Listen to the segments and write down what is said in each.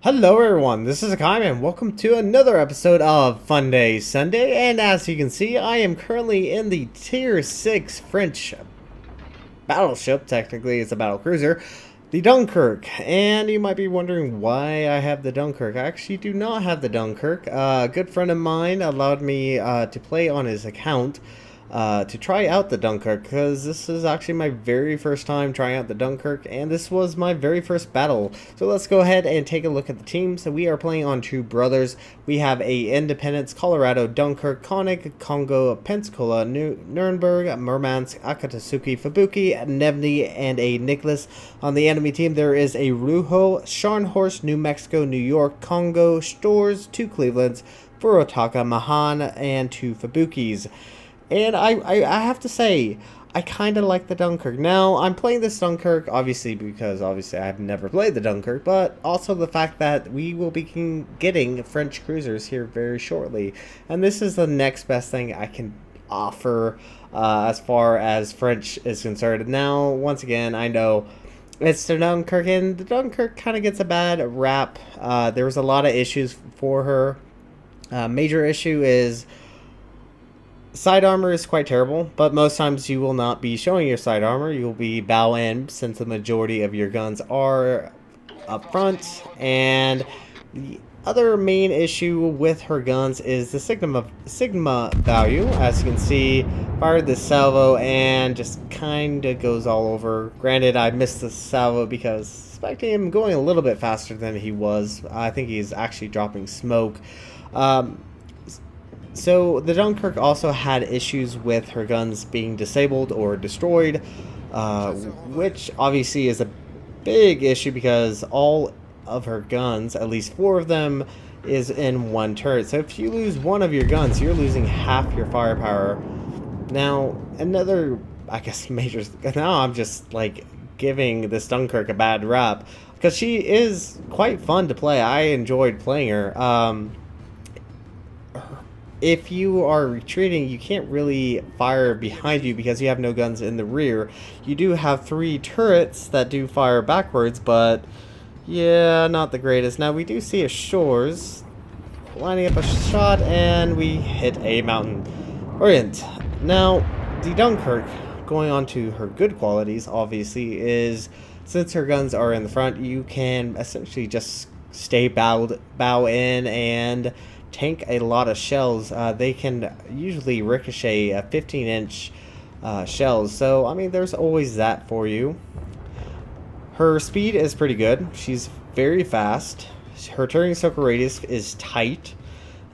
Hello everyone, this is Hakaym and welcome to another episode of Funday Sunday, and as you can see, I am currently in the Tier 6 French battleship. Technically it's a battle cruiser, the Dunkerque, and you might be wondering why I have the Dunkerque. I actually do not have the Dunkerque. A good friend of mine allowed me to play on his account to try out the Dunkerque, because this is actually my very first time trying out the Dunkerque, and this was my very first battle. So let's go ahead and take a look at the team. So we are playing on two brothers. We have a Independence, Colorado, Dunkirk, Konig, Congo, Pensacola, Nuremberg, Murmansk, Akatsuki, Fubuki, Nevny, and a Nicholas. On the enemy team there is a Ruho, Scharnhorst, New Mexico, New York, Congo, Stores, two Clevelands, Furutaka, Mahan, and two Fubukis. And I have to say, I kind of like the Dunkerque. Now, I'm playing this Dunkerque, obviously, because I've never played the Dunkerque, but also the fact that we will be getting French cruisers here very shortly. And this is the next best thing I can offer as far as French is concerned. Now, once again, I know it's the Dunkerque, and the Dunkerque kind of gets a bad rap. There was a lot of issues for her. Major issue is side armor is quite terrible, but most times you will not be showing your side armor. You'll be bow in, since the majority of your guns are up front. And the other main issue with her guns is the Sigma value. As you can see, fired the salvo and just kind of goes all over. Granted, I missed the salvo because expecting him going a little bit faster than he was. I think he's actually dropping smoke. So the Dunkerque also had issues with her guns being disabled or destroyed, which obviously is a big issue because all of her guns, at least 4 of them, is in one turret. So if you lose one of your guns, you're losing half your firepower. Now, another, I guess, major... Now I'm just, like, giving this Dunkerque a bad rap, because she is quite fun to play. I enjoyed playing her. If you are retreating, you can't really fire behind you because you have no guns in the rear. You do have 3 turrets that do fire backwards, but yeah, not the greatest. Now we do see a Shores lining up a shot, and we hit a mountain. Brilliant. Now the Dunkerque, going on to her good qualities, obviously, is since her guns are in the front, you can essentially just stay bow in and tank a lot of shells. They can usually ricochet 15-inch shells, so I mean there's always that for you. Her speed is pretty good. She's very fast. Her turning circle radius is tight,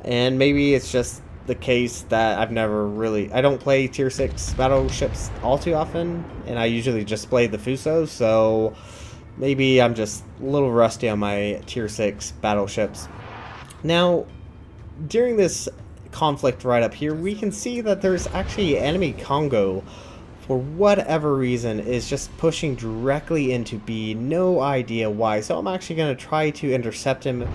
and maybe it's just the case that I don't play tier 6 battleships all too often, and I usually just play the Fuso, so maybe I'm just a little rusty on my tier 6 battleships. Now, during this conflict right up here, we can see that there's actually enemy Congo, for whatever reason, is just pushing directly into B. No idea why. So I'm actually going to try to intercept him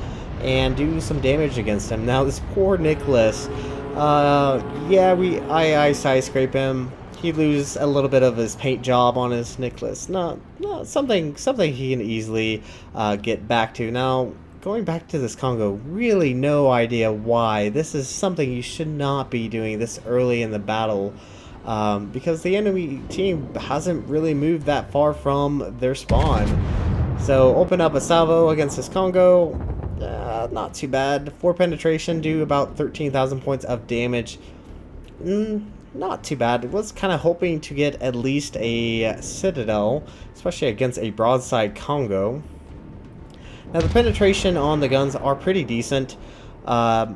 and do some damage against him. Now this poor Nicholas, yeah, I side scrape him. He loses a little bit of his paint job on his Nicholas. Not something he can easily get back to. Now, going back to this Congo, really no idea why. This is something you should not be doing this early in the battle, because the enemy team hasn't really moved that far from their spawn. So open up a salvo against this Congo. Not too bad. 4 penetration, do about 13,000 points of damage. Not too bad. Was kind of hoping to get at least a Citadel, especially against a broadside Congo. Now the penetration on the guns are pretty decent, although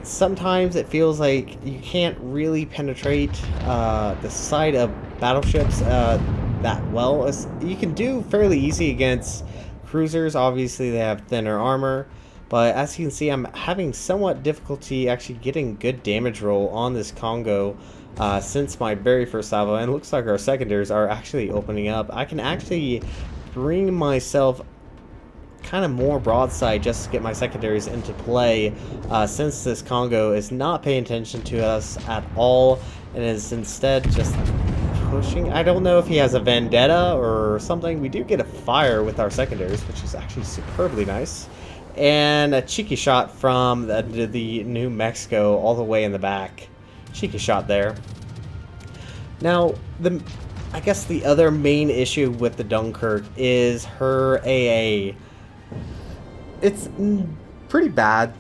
sometimes it feels like you can't really penetrate the side of battleships that well. You can do fairly easy against cruisers. Obviously they have thinner armor, but as you can see, I'm having somewhat difficulty actually getting good damage roll on this Congo since my very first salvo, and it looks like our secondaries are actually opening up. I can actually bring myself kind of more broadside just to get my secondaries into play, since this Congo is not paying attention to us at all and is instead just pushing. I don't know if he has a vendetta or something. We do get a fire with our secondaries, which is actually superbly nice. And a cheeky shot from the New Mexico all the way in the back. Cheeky shot there. Now, I guess the other main issue with the Dunkerque is her AA. It's pretty bad.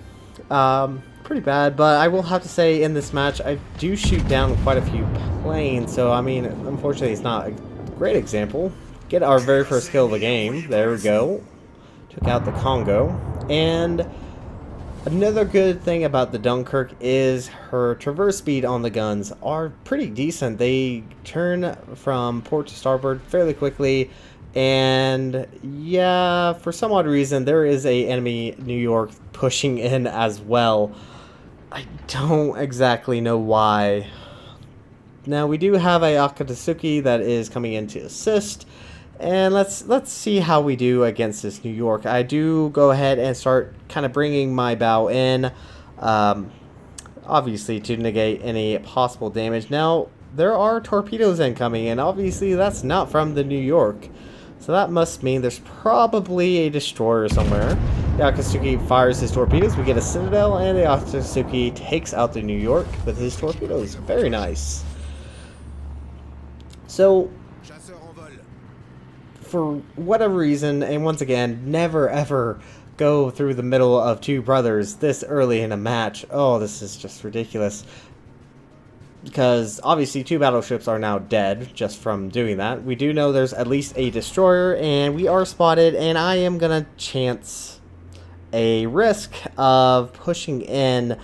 Pretty bad, but I will have to say in this match, I do shoot down quite a few planes, so I mean, unfortunately, it's not a great example. Get our very first kill of the game. There we go. Took out the Congo. And another good thing about the Dunkerque is her traverse speed on the guns are pretty decent. They turn from port to starboard fairly quickly. And yeah, for some odd reason, there is a enemy New York pushing in as well. I don't exactly know why. Now we do have a Akatsuki that is coming in to assist, and let's see how we do against this New York. I do go ahead and start kind of bringing my bow in, obviously to negate any possible damage. Now there are torpedoes incoming, and obviously that's not from the New York. So that must mean there's probably a destroyer somewhere. The Akatsuki fires his torpedoes. We get a Citadel, and the Akatsuki takes out the New York with his torpedoes. Very nice. So, for whatever reason, and once again, never ever go through the middle of two brothers this early in a match. Oh, this is just ridiculous. Because obviously two battleships are now dead just from doing that. We do know there's at least a destroyer, and we are spotted, and I am gonna chance a risk of pushing in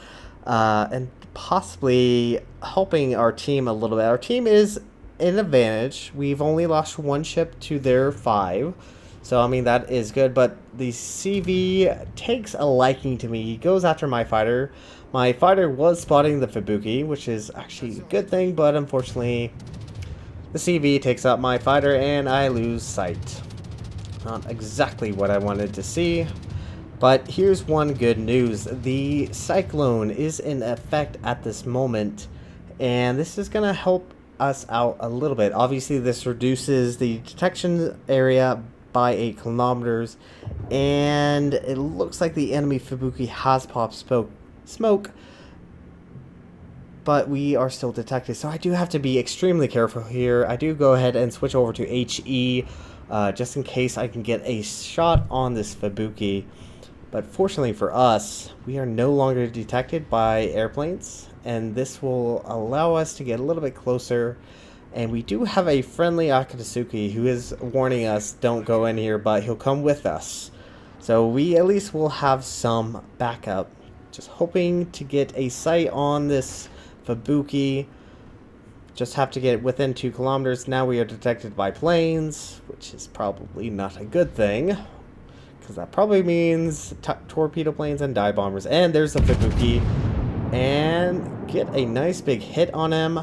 and possibly helping our team a little bit. Our team is in advantage. We've only lost one ship to their 5. So I mean that is good, but the CV takes a liking to me. He goes after my fighter. My fighter was spotting the Fubuki, which is actually a good thing, but unfortunately the CV takes out my fighter and I lose sight. Not exactly what I wanted to see, but here's one good news. The cyclone is in effect at this moment, and this is going to help us out a little bit. Obviously this reduces the detection area by 8 kilometers, and it looks like the enemy Fubuki has popped smoke, but we are still detected, so I do have to be extremely careful here. I do go ahead and switch over to HE just in case I can get a shot on this Fubuki, but fortunately for us, we are no longer detected by airplanes, and this will allow us to get a little bit closer. And we do have a friendly Akatsuki who is warning us, don't go in here, but he'll come with us, so we at least will have some backup. Just hoping to get a sight on this Fubuki. Just have to get within 2 kilometers. Now we are detected by planes, which is probably not a good thing, because that probably means torpedo planes and dive bombers. And there's the Fubuki, and get a nice big hit on him.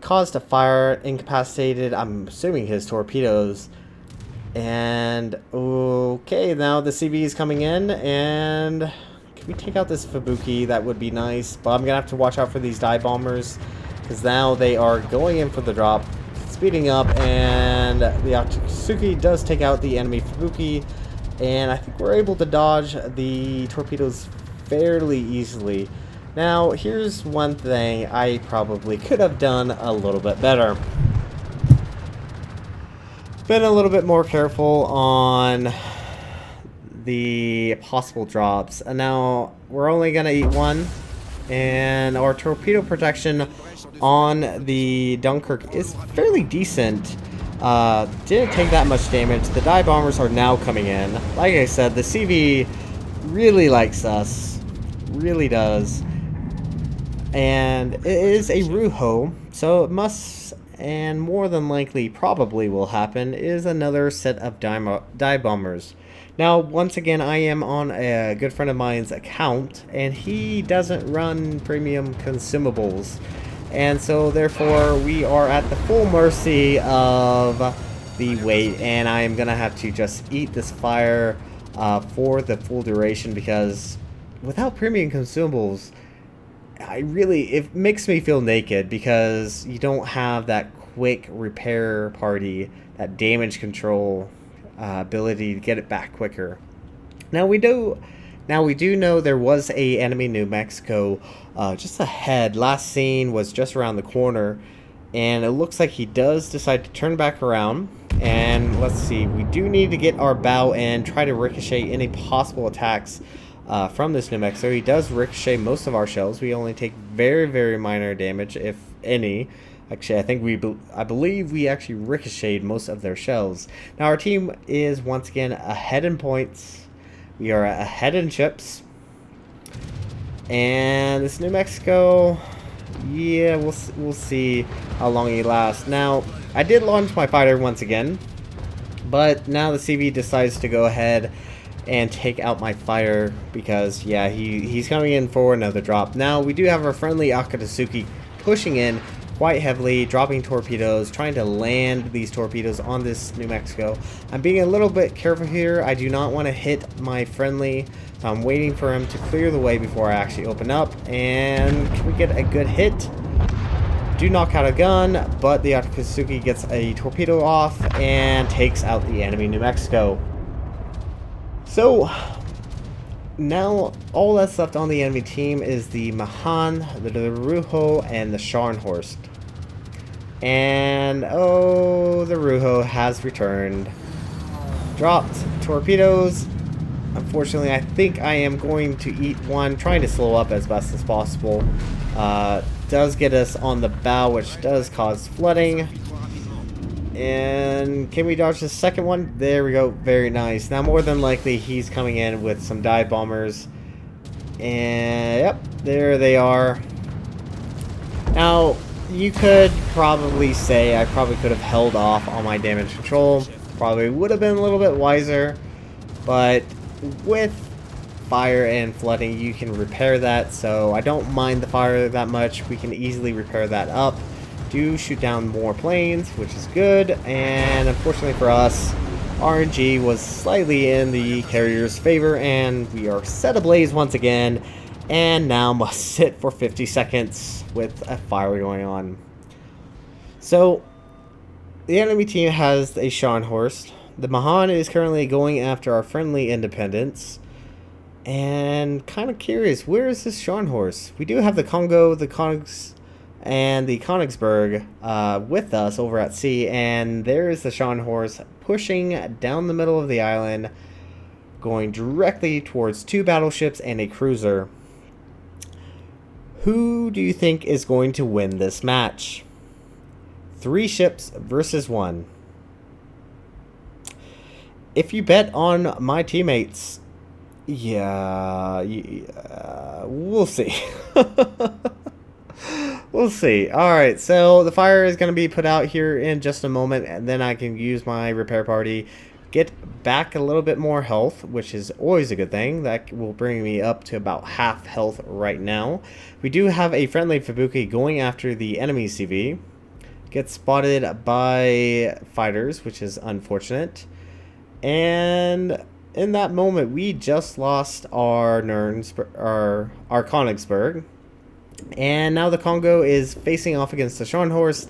Caused a fire, incapacitated, I'm assuming his torpedoes. And okay, now the CV is coming in, and can we take out this Fubuki? That would be nice, but I'm gonna have to watch out for these dive bombers, because now they are going in for the drop, speeding up, and the Akatsuki does take out the enemy Fubuki, and I think we're able to dodge the torpedoes fairly easily. Now, here's one thing I probably could have done a little bit better. Been a little bit more careful on the possible drops. And now we're only gonna eat one, and our torpedo protection on the Dunkerque is fairly decent. Didn't take that much damage. The dive bombers are now coming in. Like I said, the CV really likes us, really does, and it is a Ruho, so it must, and more than likely probably will happen, is another set of dive bombers. Now, once again, I am on a good friend of mine's account, and he doesn't run premium consumables. And so, therefore, we are at the full mercy of the weight, and I am going to have to just eat this fire for the full duration, because without premium consumables, it makes me feel naked, because you don't have that quick repair party, that damage control ability to get it back quicker. Now we do know there was a enemy New Mexico just ahead. Last seen was just around the corner, and it looks like he does decide to turn back around. And let's see, we do need to get our bow and try to ricochet any possible attacks from this New Mexico. He does ricochet most of our shells. We only take very, very minor damage, if any. Actually, I believe we actually ricocheted most of their shells. Now our team is once again ahead in points. We are ahead in chips. And this New Mexico, yeah, we'll see how long he lasts. Now, I did launch my fighter once again, but now the CV decides to go ahead and take out my fighter because, yeah, he's coming in for another drop. Now, we do have our friendly Akatsuki pushing in quite heavily, dropping torpedoes, trying to land these torpedoes on this New Mexico. I'm being a little bit careful here. I do not want to hit my friendly, so I'm waiting for him to clear the way before I actually open up. And can we get a good hit? Do knock out a gun, but the Akatsuki gets a torpedo off and takes out the enemy New Mexico. So now all that's left on the enemy team is the Mahan, the Ruho, and the Scharnhorst. And oh, the Ruho has returned. Dropped torpedoes. Unfortunately, I think I am going to eat one, trying to slow up as best as possible. Does get us on the bow, which does cause flooding. And can we dodge the second one? There we go. Very nice. Now, more than likely, he's coming in with some dive bombers. And, yep, there they are. Now, you could probably say I probably could have held off on my damage control. Probably would have been a little bit wiser. But with fire and flooding, you can repair that. So I don't mind the fire that much. We can easily repair that up. Do shoot down more planes, which is good, and unfortunately for us, RNG was slightly in the carrier's favor, and we are set ablaze once again, and now must sit for 50 seconds with a fire going on. So, the enemy team has a Scharnhorst. The Mahan is currently going after our friendly Independence, and kind of curious, where is this Scharnhorst? We do have the Congo, the Conex, and the Königsberg with us over at sea, and there is the Scharnhorst pushing down the middle of the island, going directly towards 2 battleships and a cruiser. Who do you think is going to win this match? 3 ships versus 1. If you bet on my teammates, yeah, we'll see. We'll see. Alright, so the fire is going to be put out here in just a moment, and then I can use my repair party, get back a little bit more health, which is always a good thing. That will bring me up to about half health right now. We do have a friendly Fubuki going after the enemy CV. Gets spotted by fighters, which is unfortunate. And in that moment, we just lost our Königsberg. And now the Congo is facing off against the Scharnhorst.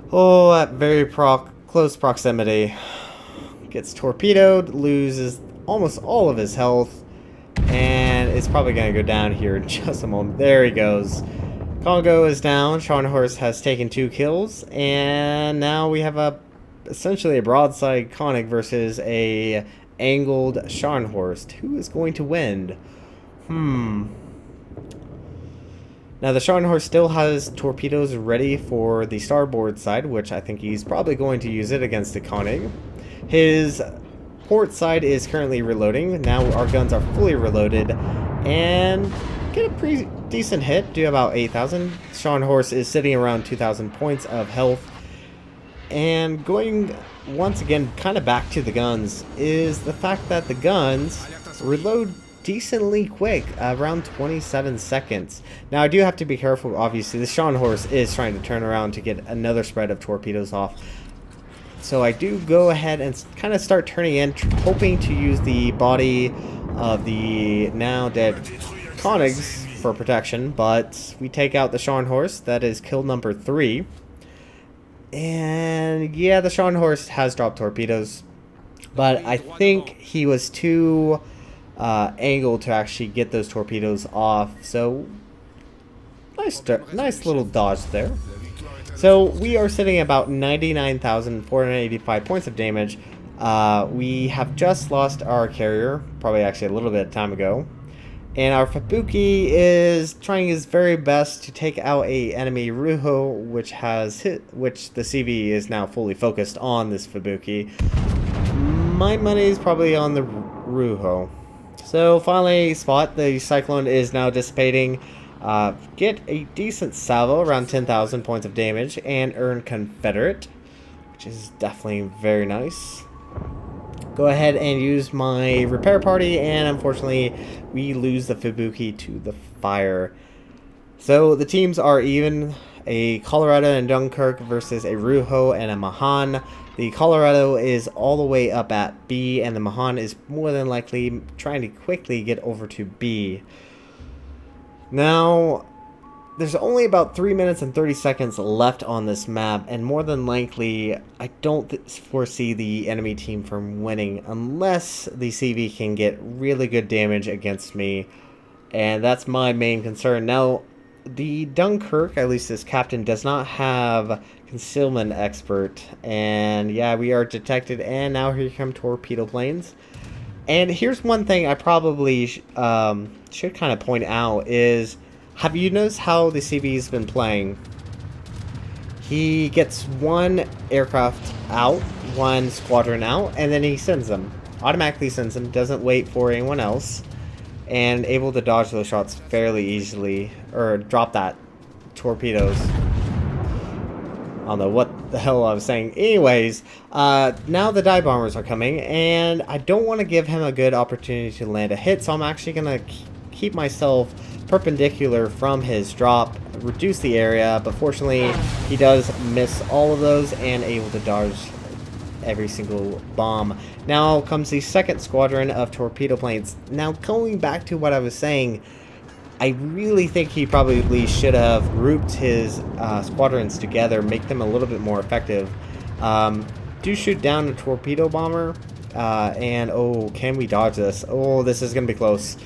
Oh, at very close proximity. Gets torpedoed, loses almost all of his health, and it's probably going to go down here in just a moment. There he goes. Congo is down. Scharnhorst has taken 2 kills, and now we have essentially a broadside Koenig versus a angled Scharnhorst. Who is going to win? Now the Scharnhorst still has torpedoes ready for the starboard side, which I think he's probably going to use it against the Koenig. His port side is currently reloading. Now our guns are fully reloaded and get a pretty decent hit. Do about 8,000. Scharnhorst is sitting around 2,000 points of health. And going once again kind of back to the guns is the fact that the guns reload decently quick, around 27 seconds. Now I do have to be careful, obviously. The Scharnhorst is trying to turn around to get another spread of torpedoes off. So I do go ahead and kind of start turning in, hoping to use the body of the now dead Königs for protection, but we take out the Scharnhorst. That is kill number 3. And yeah, the Scharnhorst has dropped torpedoes, but I think he was too angled to actually get those torpedoes off. So nice little dodge there. So we are sitting at about 99,485 points of damage. We have just lost our carrier, probably actually a little bit of time ago. And our Fubuki is trying his very best to take out a enemy Ruho, which the CV is now fully focused on this Fubuki. My money is probably on the Ruho. So finally, spot the Cyclone is now dissipating. Get a decent salvo, around 10,000 points of damage, and earn Confederate, which is definitely very nice. Go ahead and use my repair party, and unfortunately we lose the Fubuki to the fire. So the teams are even, a Colorado and Dunkirk versus a Ruho and a Mahan. The Colorado is all the way up at B, and the Mahan is more than likely trying to quickly get over to B. Now, there's only about 3 minutes and 30 seconds left on this map, and more than likely, I don't foresee the enemy team from winning unless the CV can get really good damage against me, and that's my main concern. Now, the Dunkirk, at least this captain, does not have concealment expert, and yeah, we are detected, and now here come torpedo planes. And here's one thing I probably should kind of point out is, have you noticed how the CV's been playing? He gets one aircraft out, one squadron out, and then he sends them. Automatically sends them, doesn't wait for anyone else, and able to dodge those shots fairly easily, or drop that torpedoes. I don't know what the hell I was saying. Anyways, now the dive bombers are coming, and I don't want to give him a good opportunity to land a hit, so I'm actually going to keep myself perpendicular from his drop, reduce the area, but fortunately he does miss all of those and able to dodge every single bomb. Now comes the second squadron of torpedo planes. Now going back to what I was saying, I really think he probably should have grouped his squadrons together, make them a little bit more effective. Do shoot down a torpedo bomber, and oh, can we dodge this? Oh, this is going to be close.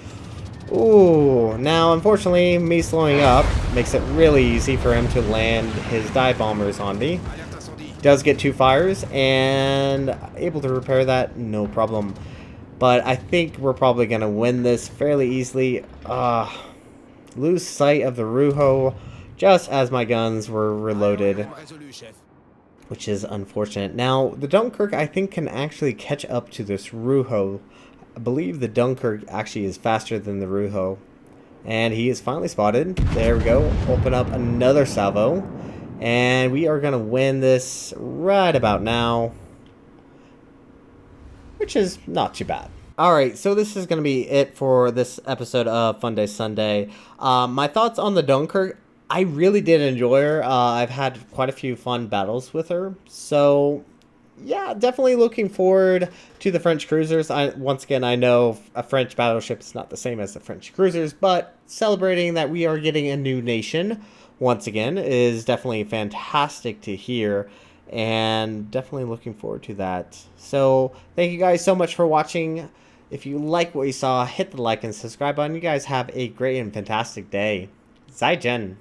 Ooh, now unfortunately me slowing up makes it really easy for him to land his dive bombers on me. Does get 2 fires and able to repair that, no problem. But I think we're probably going to win this fairly easily. Lose sight of the Ruho just as my guns were reloaded, which is unfortunate. Now the Dunkirk I think can actually catch up to this Ruho. I believe the Dunkirk actually is faster than the Ruho. And he is finally spotted. There we go. Open up another salvo. And we are going to win this right about now, which is not too bad. Alright, so this is going to be it for this episode of Funday Sunday. My thoughts on the Dunkirk, I really did enjoy her. I've had quite a few fun battles with her. So yeah, definitely looking forward to the French cruisers. Once again, I know a French battleship is not the same as the French cruisers, but celebrating that we are getting a new nation once again is definitely fantastic to hear, and definitely looking forward to that. So thank you guys so much for watching. If you like what you saw, hit the like and subscribe button. You guys have a great and fantastic day. Zaijian.